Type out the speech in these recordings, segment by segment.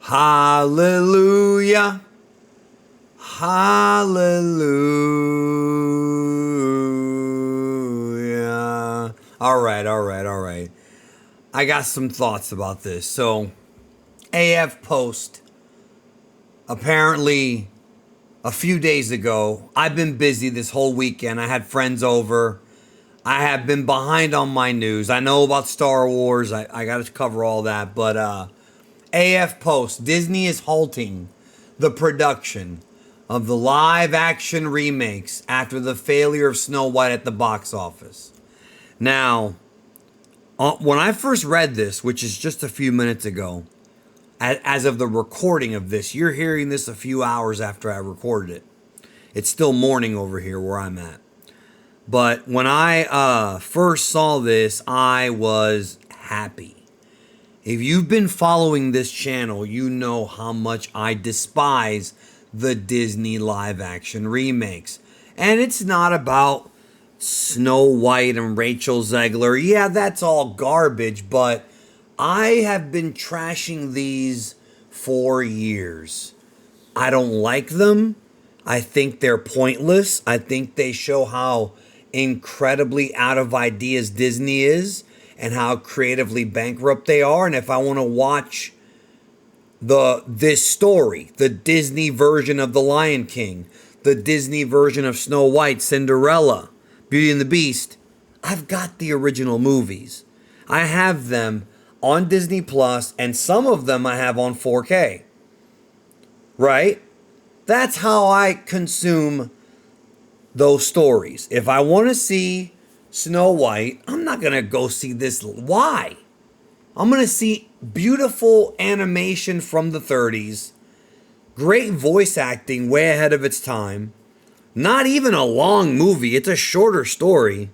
Hallelujah. Hallelujah. All right. I got some thoughts about this. So, AF Post, apparently a few days ago, I've been busy this whole weekend. I had friends over. I have been behind on my news. I know about Star Wars. I got to cover all that. But AF Post, Disney is halting the production of the live action remakes after the failure of Snow White at the box office. Now, when I first read this, which is just a few minutes ago, as of the recording of this, you're hearing this a few hours after I recorded it. It's still morning over here where I'm at. But when I first saw this, I was happy. If you've been following this channel, you know how much I despise the Disney live action remakes. And it's not about Snow White and Rachel Zegler. Yeah, that's all garbage, but I have been trashing these for years. I don't like them. I think they're pointless. I think they show how incredibly out of ideas Disney is and how creatively bankrupt they are. And if I want to watch this story, the Disney version of The Lion King, the Disney version of Snow White, Cinderella, Beauty and the Beast, I've got the original movies. I have them on Disney Plus, and some of them I have on 4K. Right? That's how I consume those stories. If I want to see Snow White, I'm not going to go see this. Why? I'm going to see beautiful animation from the 30s, great voice acting way ahead of its time, not even a long movie, it's a shorter story,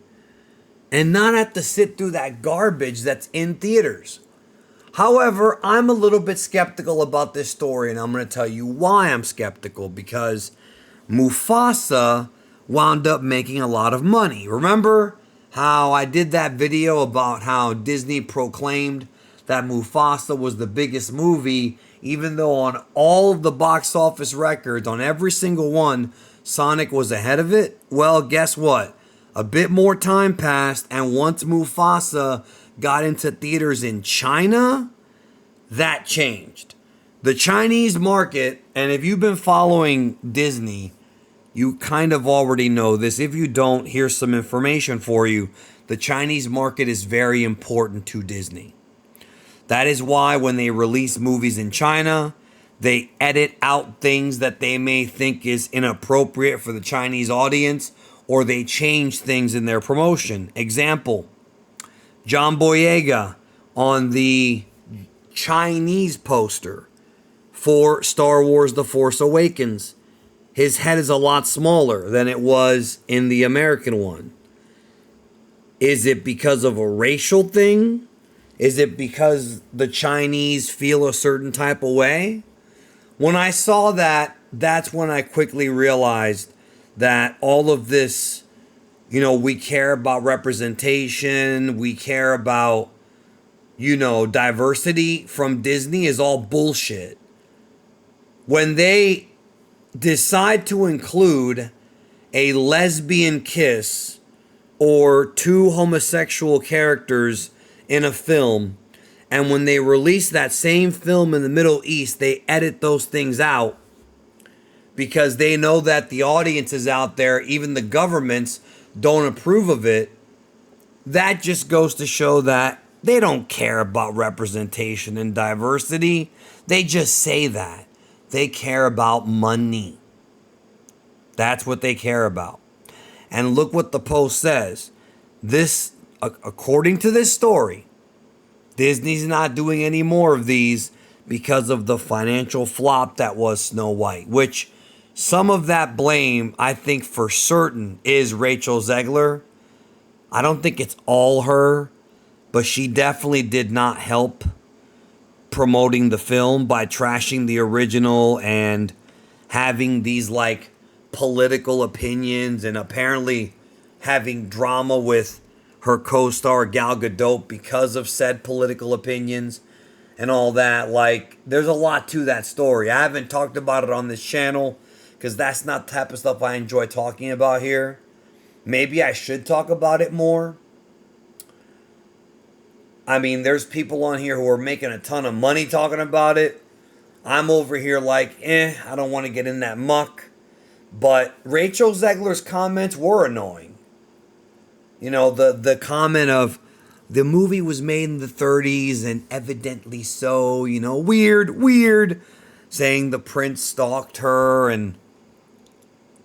and not have to sit through that garbage that's in theaters. However, I'm a little bit skeptical about this story, and I'm going to tell you why I'm skeptical, because Mufasa wound up making a lot of money. Remember how I did that video about how Disney proclaimed that Mufasa was the biggest movie, even though on all of the box office records, on every single one, Sonic was ahead of it? Well, guess what? A bit more time passed, and once Mufasa got into theaters in China, that changed. The Chinese market, and if you've been following Disney, you kind of already know this. If you don't, here's some information for you. The Chinese market is very important to Disney. That is why when they release movies in China, they edit out things that they may think is inappropriate for the Chinese audience, or they change things in their promotion. Example, John Boyega on the Chinese poster for Star Wars The Force Awakens. His head is a lot smaller than it was in the American one. Is it because of a racial thing? Is it because the Chinese feel a certain type of way? When I saw that, that's when I quickly realized that all of this, we care about representation, we care about, diversity from Disney is all bullshit. When they decide to include a lesbian kiss or two homosexual characters in a film, and when they release that same film in the Middle East, they edit those things out because they know that the audiences out there, even the governments, don't approve of it. That just goes to show that they don't care about representation and diversity. They just say that. They care about money. That's what they care about. And look what the Post says. This, according to this story, Disney's not doing any more of these because of the financial flop that was Snow White, which some of that blame, I think for certain, is Rachel Zegler. I don't think it's all her, but she definitely did not help promoting the film by trashing the original and having these political opinions and apparently having drama with her co-star Gal Gadot because of said political opinions. and all that. Like, there's a lot to that story. I haven't talked about it on this channel because that's not the type of stuff I enjoy talking about here. Maybe I should talk about it more. I mean, there's people on here who are making a ton of money talking about it. I'm over here like, I don't want to get in that muck. But Rachel Zegler's comments were annoying. You know, the comment of the movie was made in the 30s and evidently so, you know, weird. Saying the prince stalked her and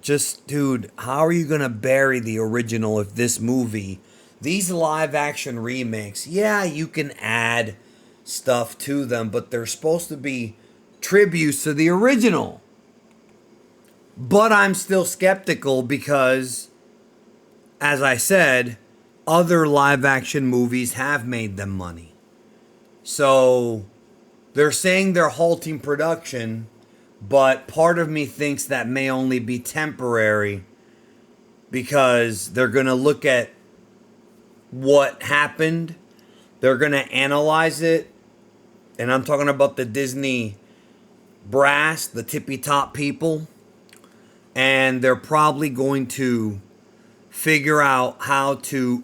just, dude, how are you going to bury the original if this movie, these live action remakes, yeah, you can add stuff to them, but they're supposed to be tributes to the original. But I'm still skeptical because, as I said, other live action movies have made them money. So they're saying they're halting production, but part of me thinks that may only be temporary because they're going to look at what happened. They're going to analyze it. And I'm talking about the Disney brass, the tippy top people. And they're probably going to figure out how to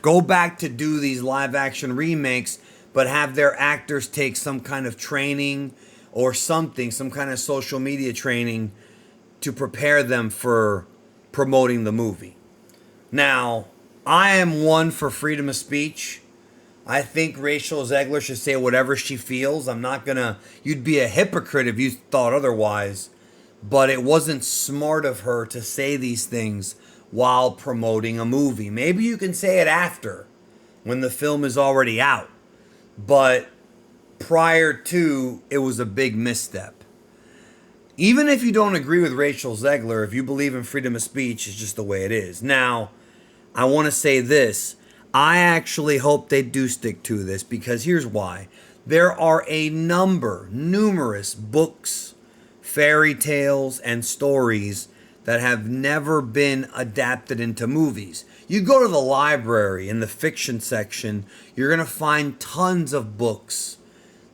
go back to do these live action remakes, but have their actors take some kind of training or something, some kind of social media training to prepare them for promoting the movie. Now, I am one for freedom of speech. I think Rachel Zegler should say whatever she feels. I'm not gonna, you'd be a hypocrite if you thought otherwise. But it wasn't smart of her to say these things while promoting a movie. Maybe you can say it after, when the film is already out. But prior to, it was a big misstep. Even if you don't agree with Rachel Zegler, if you believe in freedom of speech, it's just the way it is. Now, I want to say this. I actually hope they do stick to this because here's why. There are numerous books, fairy tales, and stories that have never been adapted into movies. You go to the library in the fiction section, you're going to find tons of books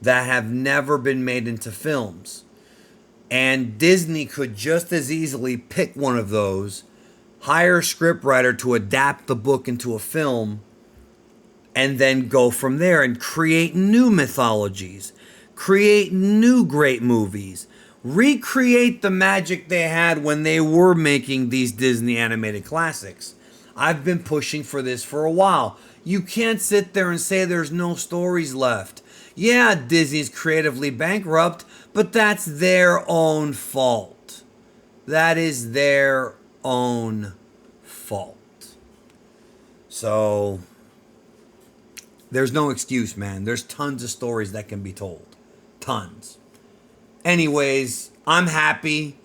that have never been made into films. And Disney could just as easily pick one of those, hire a scriptwriter to adapt the book into a film, and then go from there and create new mythologies, create new great movies, recreate the magic they had when they were making these Disney animated classics. I've been pushing for this for a while. You can't sit there and say there's no stories left. Yeah, Disney's creatively bankrupt, but that's their own fault. That is their own fault. So, there's no excuse, man. There's tons of stories that can be told. Tons. Anyways, I'm happy.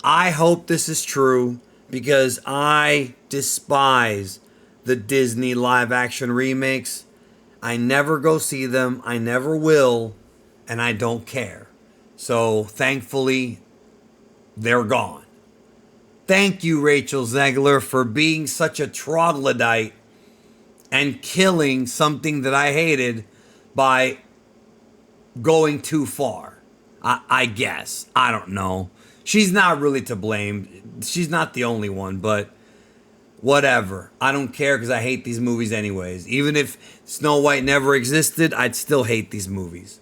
I hope this is true because I despise the Disney live action remakes. I never go see them. I never will. And I don't care. So thankfully, they're gone. Thank you, Rachel Zegler, for being such a troglodyte and killing something that I hated by going too far. I guess. I don't know. She's not really to blame. She's not the only one, but whatever. I don't care because I hate these movies anyways. Even if Snow White never existed, I'd still hate these movies.